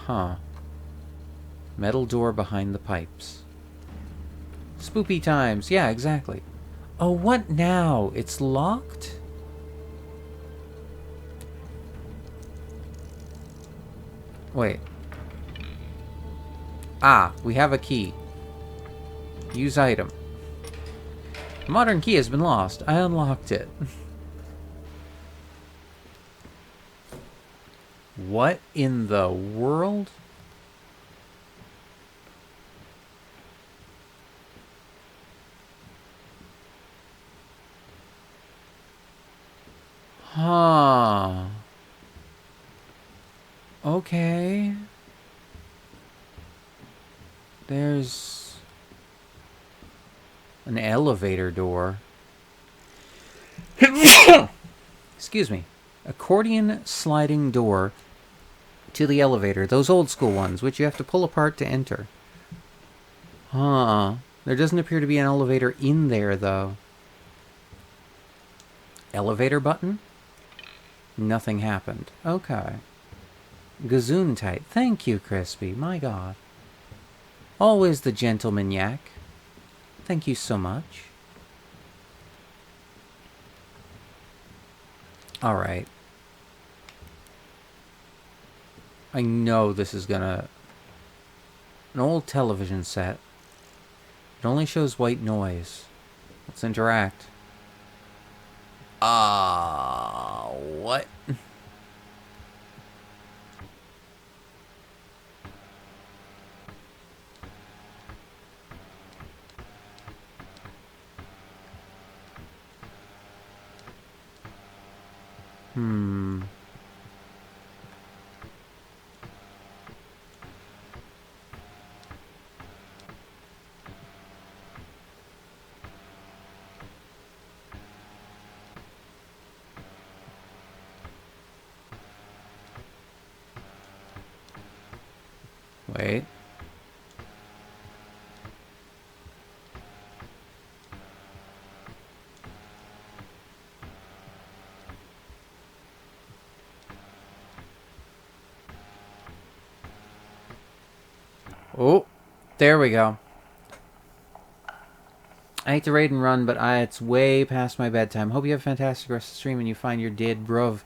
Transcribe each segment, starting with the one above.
Huh. Metal door behind the pipes. Spoopy times. Yeah, exactly. Oh, what now? It's locked? Wait. Ah, we have a key. Use item. Modern key has been lost. I unlocked it. What in the world? Huh. Okay. There's an elevator door. Excuse me. Accordion sliding door to the elevator. Those old school ones, which you have to pull apart to enter. Huh. There doesn't appear to be an elevator in there, though. Elevator button? Nothing happened. Okay. Gazoon-tight. Thank you, Crispy. My god. Always the gentleman yak. Thank you so much. Alright. I know this is gonna... An old television set. It only shows white noise. Let's interact. What? Wait. Oh, there we go. I hate to raid and run, but it's way past my bedtime. Hope you have a fantastic rest of the stream and you find your did, bruv.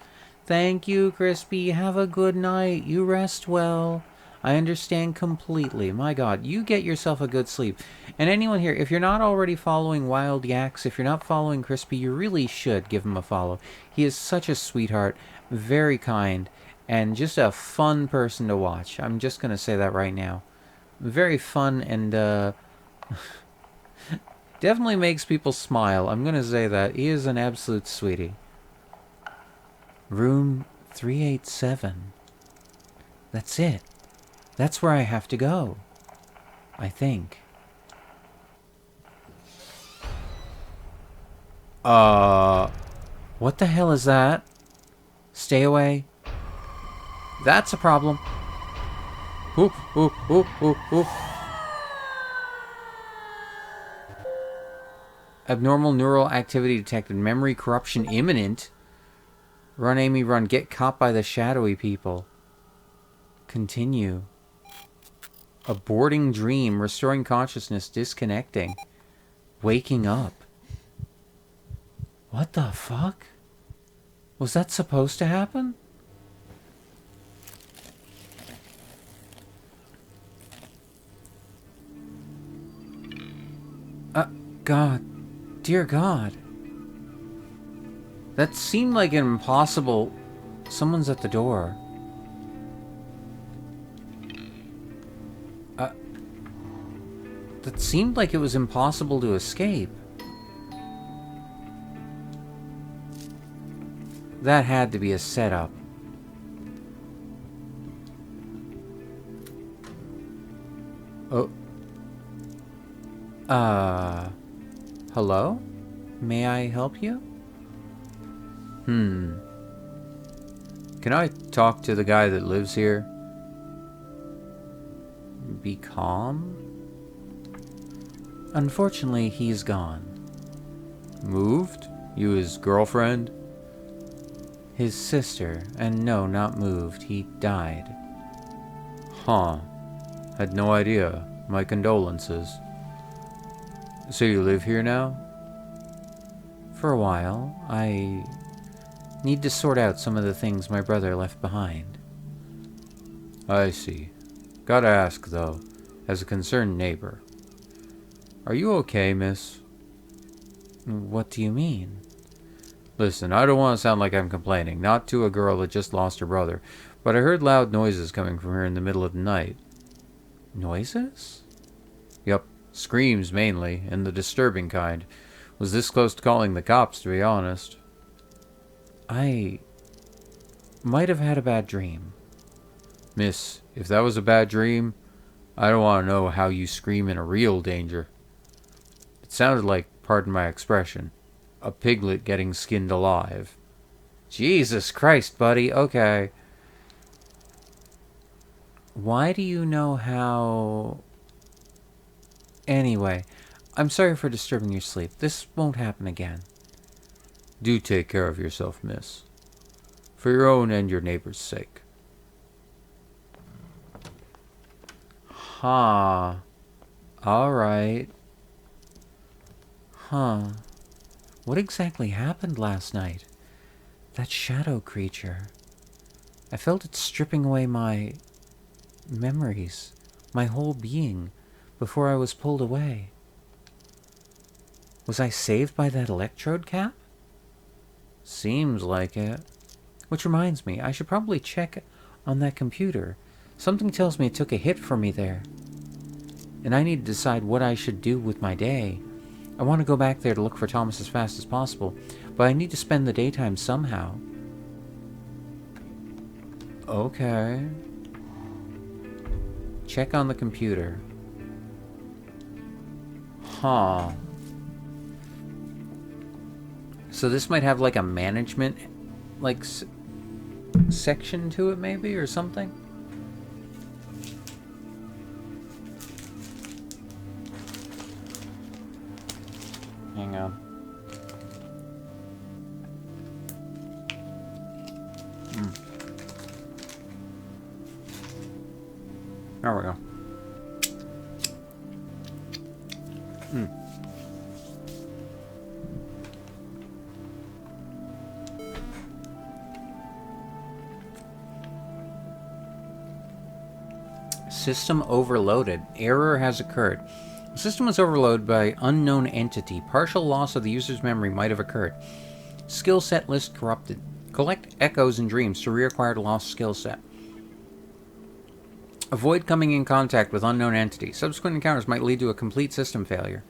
Thank you, Crispy. Have a good night. You rest well. I understand completely. My god, you get yourself a good sleep. And anyone here, if you're not already following Wild Yaks, if you're not following Crispy, you really should give him a follow. He is such a sweetheart, very kind, and just a fun person to watch. I'm just going to say that right now. Very fun and, definitely makes people smile. I'm going to say that. He is an absolute sweetie. Room 387. That's it. That's where I have to go. I think. What the hell is that? Stay away. That's a problem. Ooh, ooh, ooh, ooh, ooh. Abnormal neural activity detected. Memory corruption imminent. Run, Amy, run. Get caught by the shadowy people. Continue. Aborting dream. Restoring consciousness. Disconnecting. Waking up. What the fuck? Was that supposed to happen? God. Dear God. That seemed like an impossible... Someone's at the door. That seemed like it was impossible to escape. That had to be a setup. Oh. Hello? May I help you? Can I talk to the guy that lives here? Be calm? Unfortunately, he's gone. Moved? You his girlfriend? His sister. And no, not moved. He died. Huh. Had no idea. My condolences. So you live here now? For a while. I need to sort out some of the things my brother left behind. I see. Gotta ask, though, as a concerned neighbor. Are you okay, miss? What do you mean? Listen, I don't want to sound like I'm complaining. Not to a girl that just lost her brother. But I heard loud noises coming from here in the middle of the night. Noises? Yep. Screams, mainly, and the disturbing kind. Was this close to calling the cops, to be honest. I might have had a bad dream. Miss, if that was a bad dream, I don't want to know how you scream in a real danger. It sounded like, pardon my expression, a piglet getting skinned alive. Jesus Christ, buddy. Okay. Why do you know how... Anyway, I'm sorry for disturbing your sleep. This won't happen again. Do take care of yourself, miss. For your own and your neighbor's sake. Huh. Alright. Huh. What exactly happened last night? That shadow creature. I felt it stripping away my memories, my whole being, before I was pulled away. Was I saved by that electrode cap? Seems like it. Which reminds me, I should probably check on that computer. Something tells me it took a hit for me there. And I need to decide what I should do with my day. I want to go back there to look for Thomas as fast as possible, but I need to spend the daytime somehow. Okay. Check on the computer. Huh. So this might have like a management, like, section to it maybe, or something? Hang on. There we go. System overloaded. Error has occurred. The system was overloaded by unknown entity. Partial loss of the user's memory might have occurred. Skill set list corrupted. Collect echoes and dreams to reacquire the lost skill set. Avoid coming in contact with unknown entity. Subsequent encounters might lead to a complete system failure.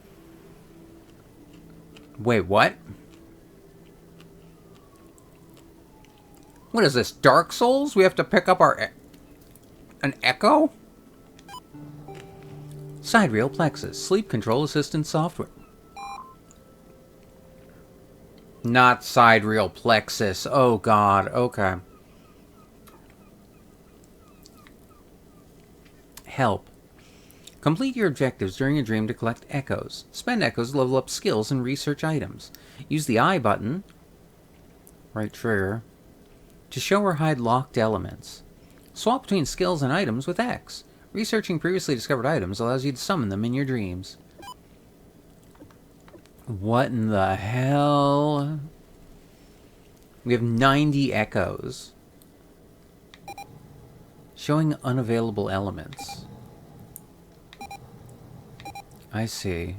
Wait, what? What is this, Dark Souls? We have to pick up an echo? Sidereal plexus. Sleep control assistance software. Not sidereal plexus. Oh god, okay. Help. Complete your objectives during a dream to collect echoes. Spend echoes to level up skills and research items. Use the I button, right trigger, to show or hide locked elements. Swap between skills and items with X. Researching previously discovered items allows you to summon them in your dreams. What in the hell? We have 90 echoes. Showing unavailable elements. I see.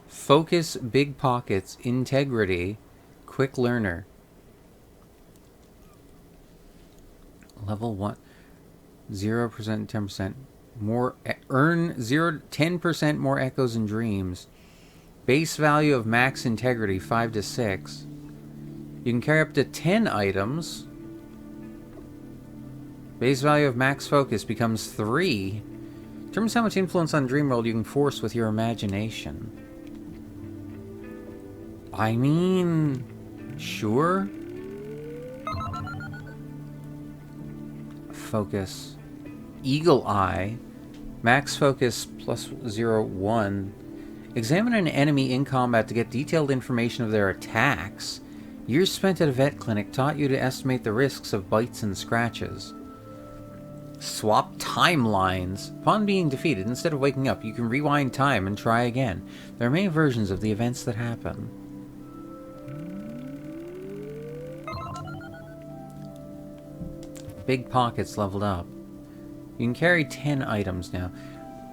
Focus, big pockets, integrity, quick learner. Level 1. 0%, 10%. More. Earn 10% more echoes and dreams. Base value of max integrity, 5 to 6. You can carry up to 10 items. Base value of max focus becomes 3. Determines how much influence on dream world you can force with your imagination. I mean, sure. Focus. Eagle Eye. Max focus plus 0, 1. Examine an enemy in combat to get detailed information of their attacks. Years spent at a vet clinic taught you to estimate the risks of bites and scratches. Swap timelines. Upon being defeated, instead of waking up, you can rewind time and try again. There are many versions of the events that happen. Big pockets leveled up. You can carry 10 items now.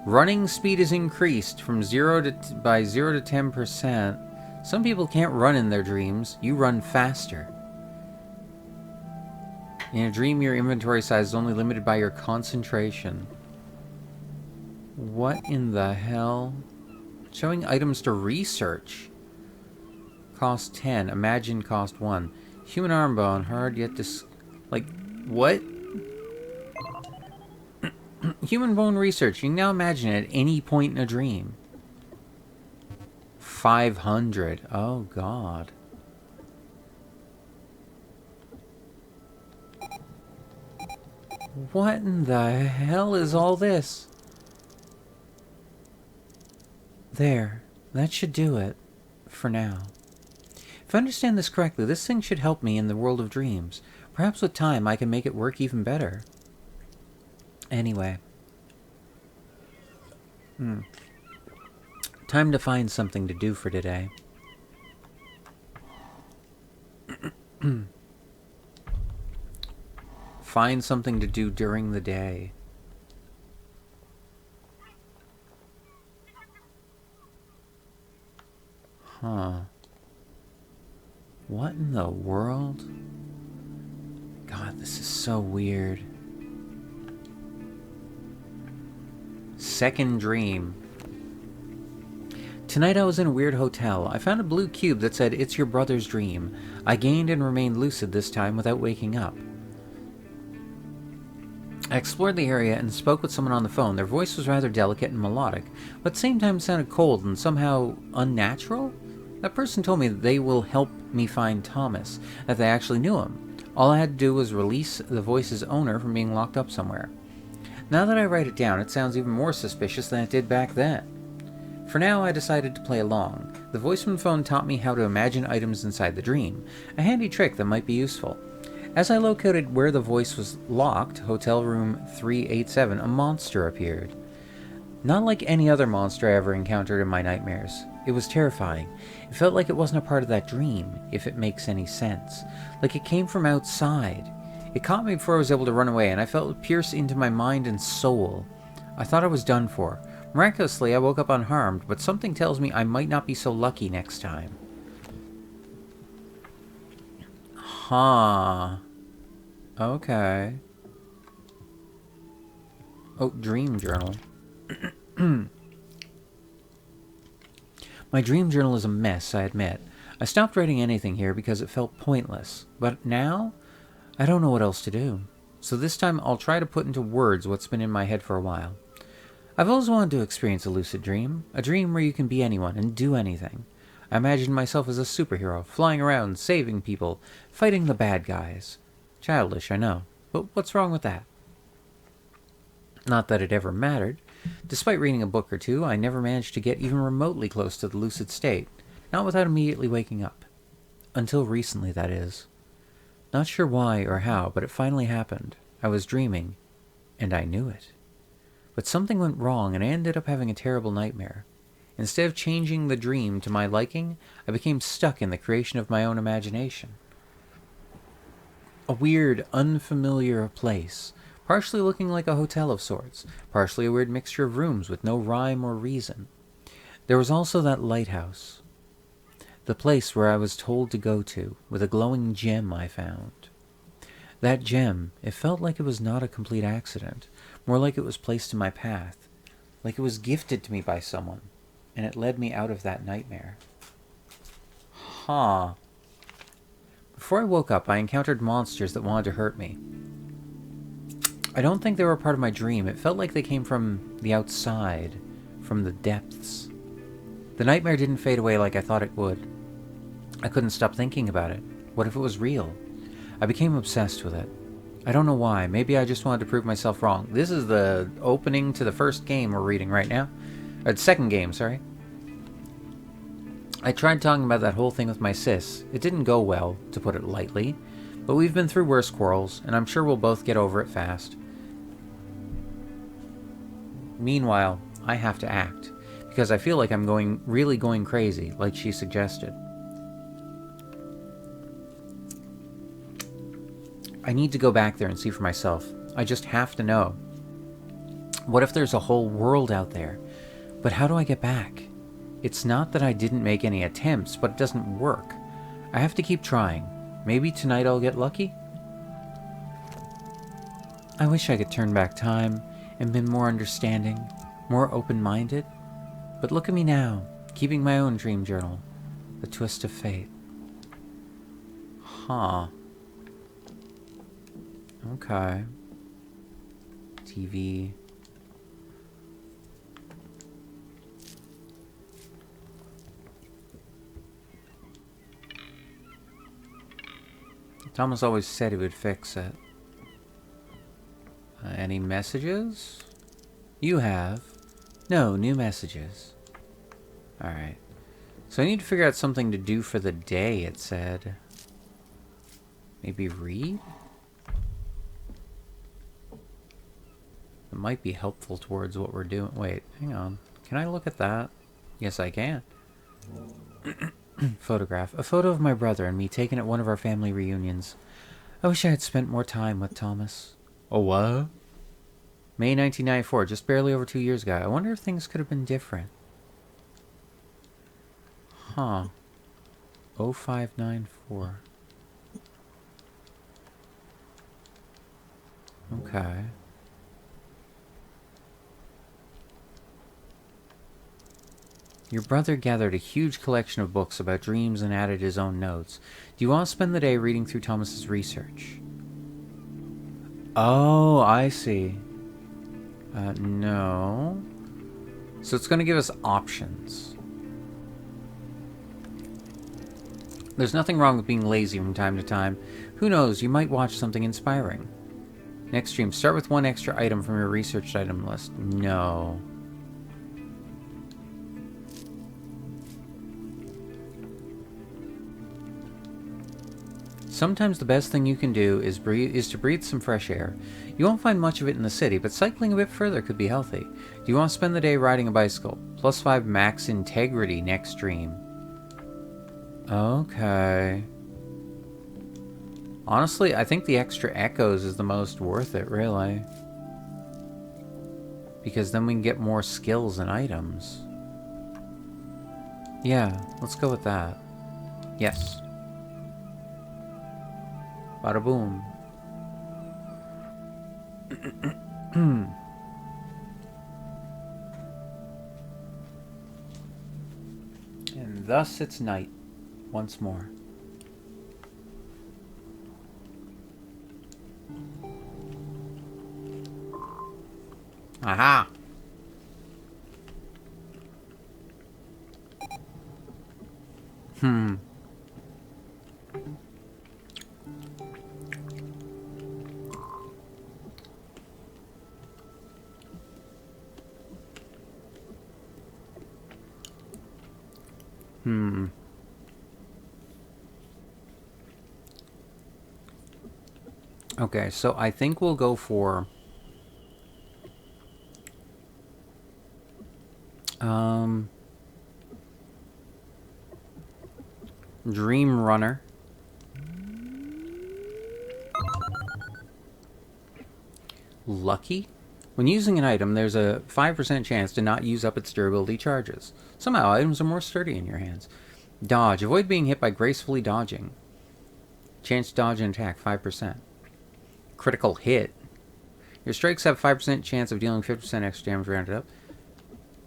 Running speed is increased from by 0 to 10%. Some people can't run in their dreams. You run faster. In a dream, your inventory size is only limited by your concentration. What in the hell? Showing items to research. Cost 10. Imagine cost 1. Human arm bone. Hard yet like, what? Human bone research. You can now imagine it at any point in a dream. 500. Oh, God. What in the hell is all this? There. That should do it. For now. If I understand this correctly, this thing should help me in the world of dreams. Perhaps with time I can make it work even better. Anyway. Time to find something to do for today. Find something to do during the day. Huh. What in the world? God, this is so weird. Second dream. Tonight I was in a weird hotel. I found a blue cube that said, "It's your brother's dream." I gained and remained lucid this time without waking up. I explored the area and spoke with someone on the phone. Their voice was rather delicate and melodic, but at the same time sounded cold and somehow unnatural. That person told me that they will help me find Thomas, that they actually knew him. All I had to do was release the voice's owner from being locked up somewhere. Now that I write it down, it sounds even more suspicious than it did back then. For now, I decided to play along. The voice from the phone taught me how to imagine items inside the dream, a handy trick that might be useful. As I located where the voice was locked, hotel room 387, a monster appeared. Not like any other monster I ever encountered in my nightmares. It was terrifying. It felt like it wasn't a part of that dream, if it makes any sense. Like it came from outside. It caught me before I was able to run away, and I felt it pierce into my mind and soul. I thought I was done for. Miraculously, I woke up unharmed, but something tells me I might not be so lucky next time. Huh. Okay. Oh, dream journal. My dream journal is a mess, I admit. I stopped writing anything here because it felt pointless. But now, I don't know what else to do. So this time I'll try to put into words what's been in my head for a while. I've always wanted to experience a lucid dream. A dream where you can be anyone and do anything. I imagined myself as a superhero, flying around, saving people, fighting the bad guys. Childish, I know. But what's wrong with that? Not that it ever mattered. Despite reading a book or two, I never managed to get even remotely close to the lucid state. Not without immediately waking up. Until recently, that is. Not sure why or how, but it finally happened. I was dreaming, and I knew it. But something went wrong, and I ended up having a terrible nightmare. Instead of changing the dream to my liking, I became stuck in the creation of my own imagination. A weird, unfamiliar place, partially looking like a hotel of sorts, partially a weird mixture of rooms with no rhyme or reason. There was also that lighthouse. The place where I was told to go to, with a glowing gem I found. That gem, it felt like it was not a complete accident, more like it was placed in my path, like it was gifted to me by someone, and it led me out of that nightmare. Huh. Before I woke up, I encountered monsters that wanted to hurt me. I don't think they were a part of my dream. It felt like they came from the outside, from the depths. The nightmare didn't fade away like I thought it would. I couldn't stop thinking about it. What if it was real? I became obsessed with it. I don't know why. Maybe I just wanted to prove myself wrong. This is the opening to the first game we're reading right now. Or the second game, sorry. I tried talking about that whole thing with my sis. It didn't go well, to put it lightly. But we've been through worse quarrels, and I'm sure we'll both get over it fast. Meanwhile, I have to act, because I feel like I'm really going crazy, like she suggested. I need to go back there and see for myself. I just have to know. What if there's a whole world out there? But how do I get back? It's not that I didn't make any attempts, but it doesn't work. I have to keep trying. Maybe tonight I'll get lucky? I wish I could turn back time and been more understanding, more open-minded. But look at me now, keeping my own dream journal. The twist of fate. Huh. Okay. TV. Thomas always said he would fix it. Any messages? You have. No, new messages. Alright. So I need to figure out something to do for the day, it said. Maybe read? It might be helpful towards what we're doing. Wait, hang on. Can I look at that? Yes, I can. Photograph. A photo of my brother and me taken at one of our family reunions. I wish I had spent more time with Thomas. Oh, what? May 1994, just barely over 2 years ago. I wonder if things could have been different. Huh. 0594. Okay. Your brother gathered a huge collection of books about dreams and added his own notes. Do you want to spend the day reading through Thomas's research? Oh, I see. No. So it's going to give us options. There's nothing wrong with being lazy from time to time. Who knows, you might watch something inspiring. Next stream, start with one extra item from your researched item list. No. Sometimes the best thing you can do is to breathe some fresh air. You won't find much of it in the city, but cycling a bit further could be healthy. Do you want to spend the day riding a bicycle? +5 max integrity next stream. Okay. Honestly, I think the extra echoes is the most worth it, really. Because then we can get more skills and items. Yeah, let's go with that. Yes. Bada boom. And thus it's night once more. Aha! Hmm. Okay, so I think we'll go for... Dream Runner. Lucky? When using an item, there's a 5% chance to not use up its durability charges. Somehow, items are more sturdy in your hands. Dodge. Avoid being hit by gracefully dodging. Chance to dodge and attack, 5%. Critical hit. Your strikes have 5% chance of dealing 50% extra damage rounded up.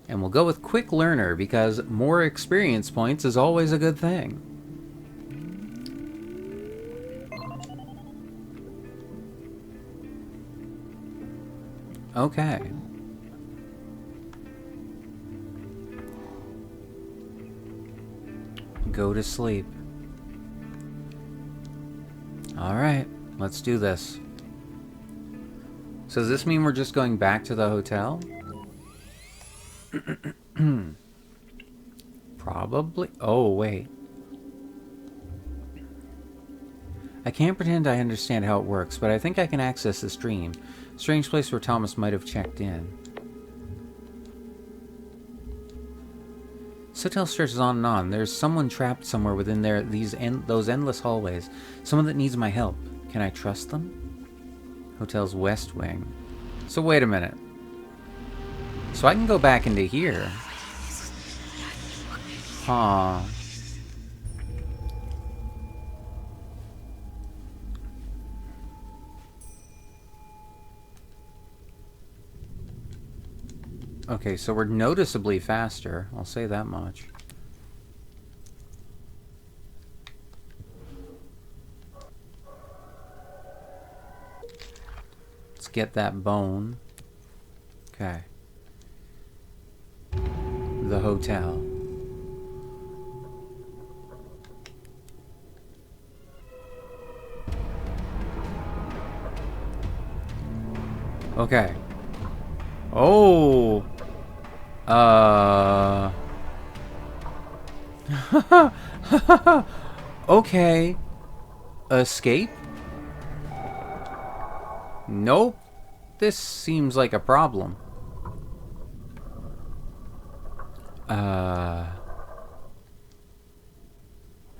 And we'll go with Quick Learner, because more experience points is always a good thing. Okay. Go to sleep. Alright, let's do this. So does this mean we're just going back to the hotel? Probably. Oh, wait. I can't pretend I understand how it works, but I think I can access this dream. Strange place where Thomas might have checked in. This hotel stretches on and on. There's someone trapped somewhere within there. Those endless hallways. Someone that needs my help. Can I trust them? Hotel's west wing. So wait a minute. So I can go back into here. Huh. Okay, so we're noticeably faster. I'll say that much. Let's get that bone. Okay. The hotel. Okay. Oh. Okay. Escape? Nope. This seems like a problem.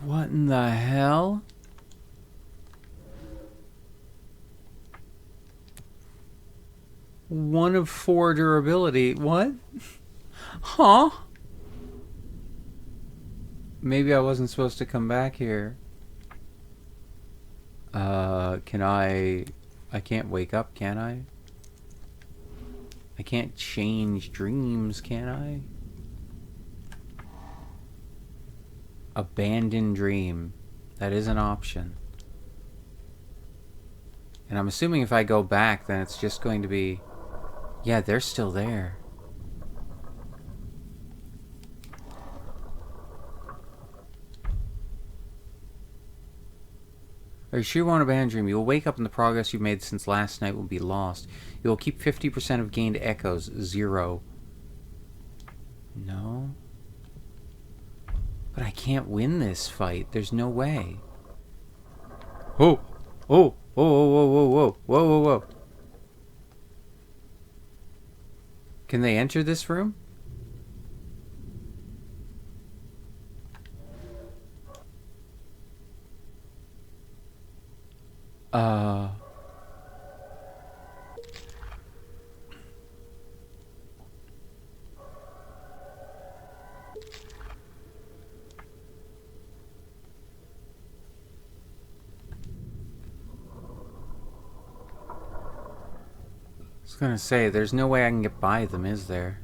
What in the hell? One of 4 durability. What? Huh? Maybe I wasn't supposed to come back here. Can I can't wake up, can I? I can't change dreams, can I? Abandoned dream. That is an option. And I'm assuming if I go back, then it's just going to be... Yeah, they're still there. Are you sure you want to abandon dream? You will wake up and the progress you've made since last night will be lost. You will keep 50% of gained echoes. 0. No. But I can't win this fight. There's no way. Oh! Oh! Whoa, whoa, whoa, whoa, whoa, whoa, whoa, whoa. Can they enter this room? I was gonna say, there's no way I can get by them, is there?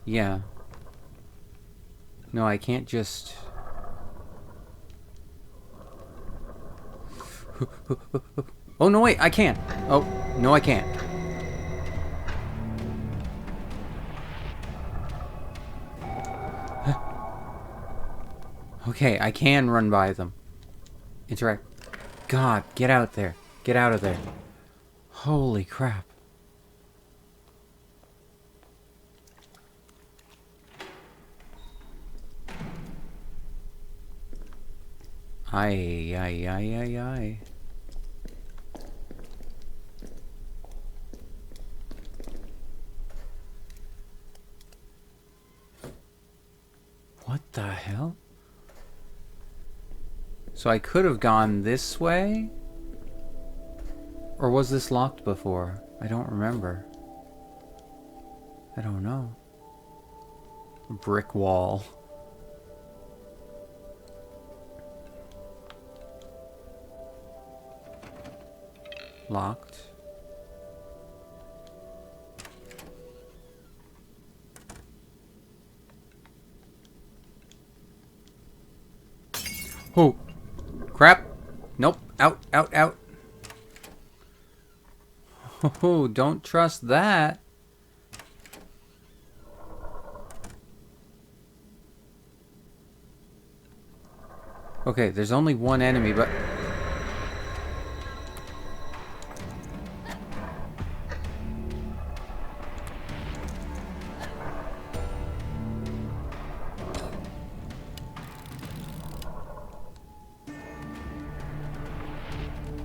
Yeah. No, I can't just... Oh, no, wait, I can't. Oh, no, I can't. Okay, I can run by them. Interact. God, get out there. Get out of there. Holy crap. Aye, aye, aye, aye, aye. What the hell? So I could have gone this way? Or was this locked before? I don't remember. I don't know. A brick wall. Locked. Oh! Crap! Nope. Out, out, out. Oh, don't trust that. Okay, there's only one enemy, but...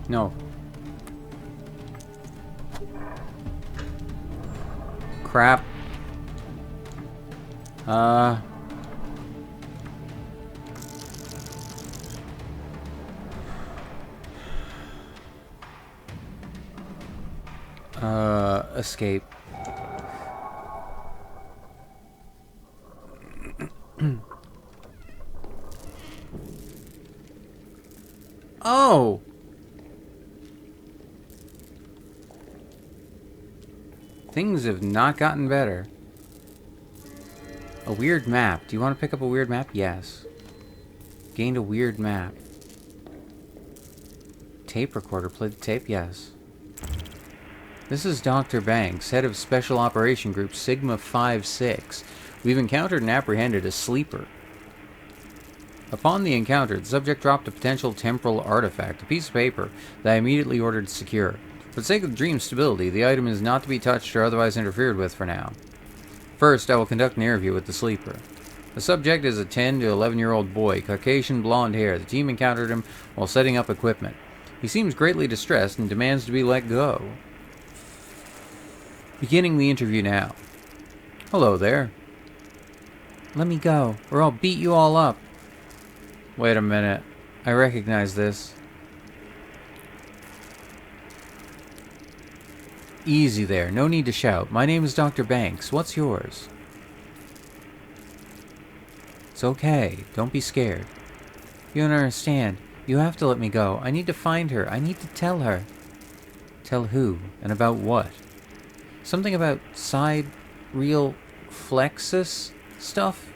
No. crap. Escape. Oh! Things have not gotten better. A weird map. Do you want to pick up a weird map? Yes. Gained a weird map. Tape recorder. Play the tape? Yes. This is Dr. Banks, head of Special Operation Group Sigma 5-6. We've encountered and apprehended a sleeper. Upon the encounter, the subject dropped a potential temporal artifact, a piece of paper, that I immediately ordered secure. For the sake of the dream's stability, the item is not to be touched or otherwise interfered with for now. First, I will conduct an interview with the sleeper. The subject is a 10 to 11-year-old boy, Caucasian blonde hair. The team encountered him while setting up equipment. He seems greatly distressed and demands to be let go. Beginning the interview now. Hello there. Let me go, or I'll beat you all up. Wait a minute. I recognize this. Easy there. No need to shout. My name is Dr. Banks. What's yours? It's okay. Don't be scared. You don't understand. You have to let me go. I need to find her. I need to tell her. Tell who? And about what? Something about side real plexus stuff?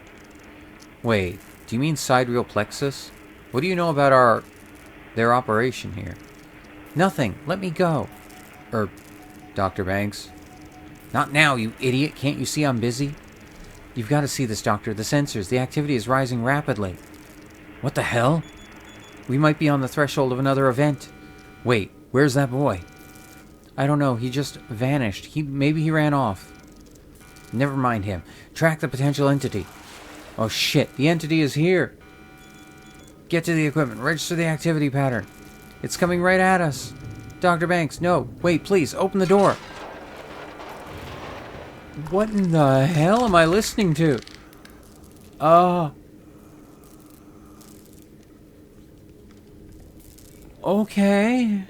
Wait, do you mean side real plexus? What do you know about their operation here? Nothing. Let me go. Dr. Banks. Not now, you idiot. Can't you see I'm busy? You've got to see this, Doctor. The sensors. The activity is rising rapidly. What the hell? We might be on the threshold of another event. Wait, where's that boy? I don't know. He just vanished. Maybe he ran off. Never mind him. Track the potential entity. Oh shit, the entity is here. Get to the equipment. Register the activity pattern. It's coming right at us. Dr. Banks, no. Wait, please, open the door. What in the hell am I listening to? Okay.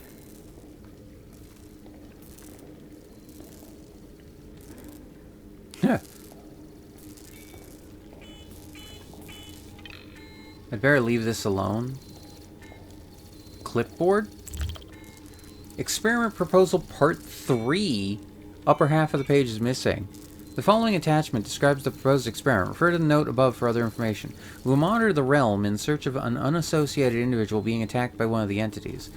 I'd better leave this alone. Clipboard? Experiment proposal part 3. Upper half of the page is missing. The following attachment describes the proposed experiment. Refer to the note above for other information. We will monitor the realm in search of an unassociated individual being attacked by one of the entities.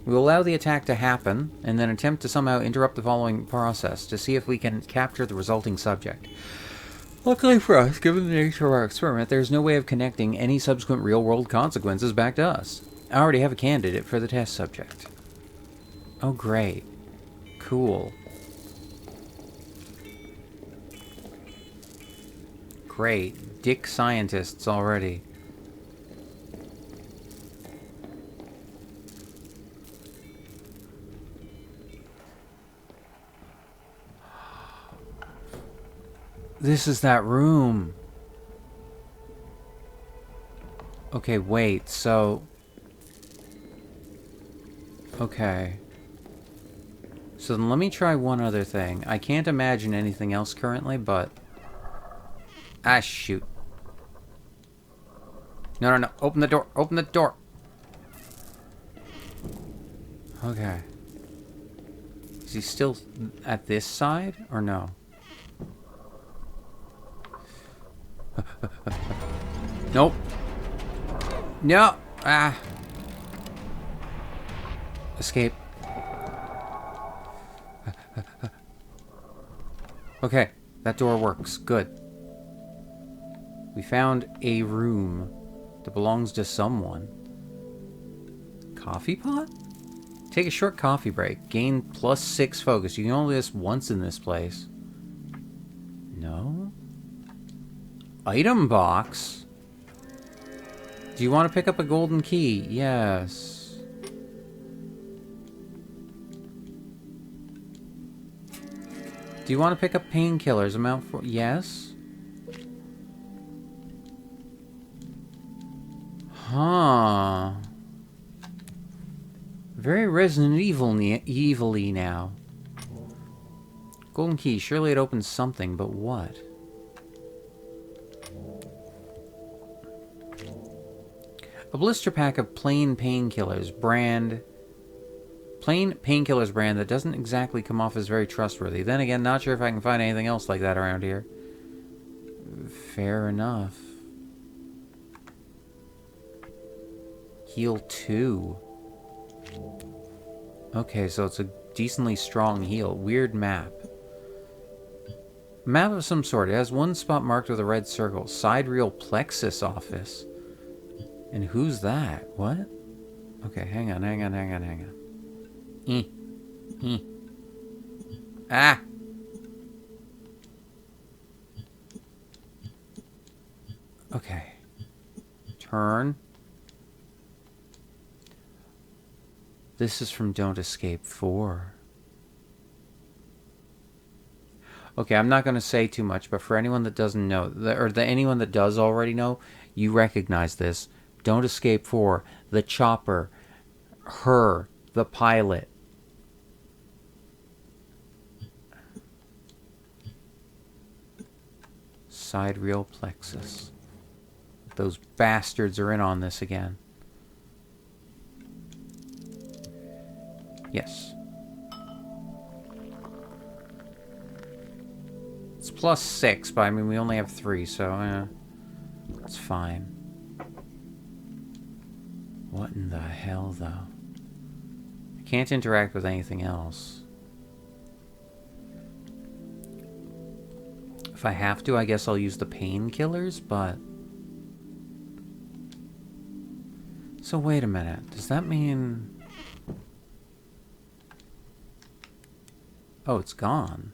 We will allow the attack to happen, and then attempt to somehow interrupt the following process to see if we can capture the resulting subject. Luckily for us, given the nature of our experiment, there is no way of connecting any subsequent real-world consequences back to us. I already have a candidate for the test subject. Oh, great. Cool. Great. Dick scientists already. This is that room. Okay, wait, so... Okay. So then let me try one other thing. I can't imagine anything else currently, but... Ah, shoot. No, no, no. Open the door. Open the door. Okay. Is he still at this side, or no? Nope. No. Ah. Escape. Okay. That door works. Good. We found a room that belongs to someone. Coffee pot? Take a short coffee break. Gain +6 focus. You can only do this once in this place. No? Item box? Do you want to pick up a golden key? Yes. Do you want to pick up painkillers? Amount 4? Yes? Huh. Very Resident Evil-y now. Golden key. Surely it opens something, but what? A blister pack of plain painkillers brand. Plain painkillers brand that doesn't exactly come off as very trustworthy. Then again, not sure if I can find anything else like that around here. Fair enough. Heal 2. Okay, so it's a decently strong heal. Weird map. Map of some sort. It has one spot marked with a red circle. Sidereal plexus office. And who's that? What? Okay, hang on. Ah! Okay. Turn. This is from Don't Escape 4. Okay, I'm not going to say too much, but for anyone that doesn't know, anyone that does already know, you recognize this. Don't Escape 4, the chopper, her, the pilot. Sidereal plexus. Those bastards are in on this again. Yes. It's +6, but I mean, we only have 3, so that's fine. What in the hell, though? I can't interact with anything else. If I have to, I guess I'll use the painkillers, but... So wait a minute. Does that mean... Oh, it's gone.